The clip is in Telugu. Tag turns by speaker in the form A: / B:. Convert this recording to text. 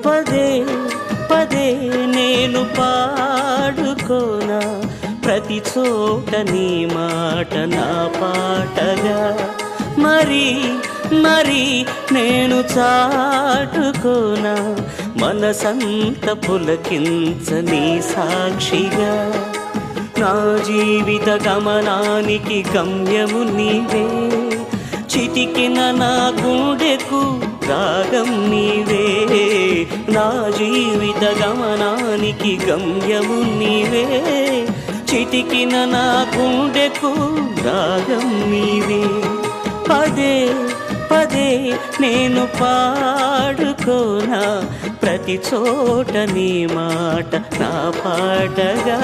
A: పదే పదే నేను పాడుకోనా ప్రతి చోట నీ మాట నా పాటగా మరి మరి నేను చాటుకోనా మనసంత పులకించని సాక్షిగా నా జీవిత గమనానికి గమ్యము నీవే చిటికిన నా గుండెకు రాగం నీవే నా జీవిత గమనానికి గమ్యము నీవే చిటికిన నా గుండెకు రాగం నీవే పదే పదే నేను పాడుకోనా ప్రతి చోట నీ మాట నా పాటగా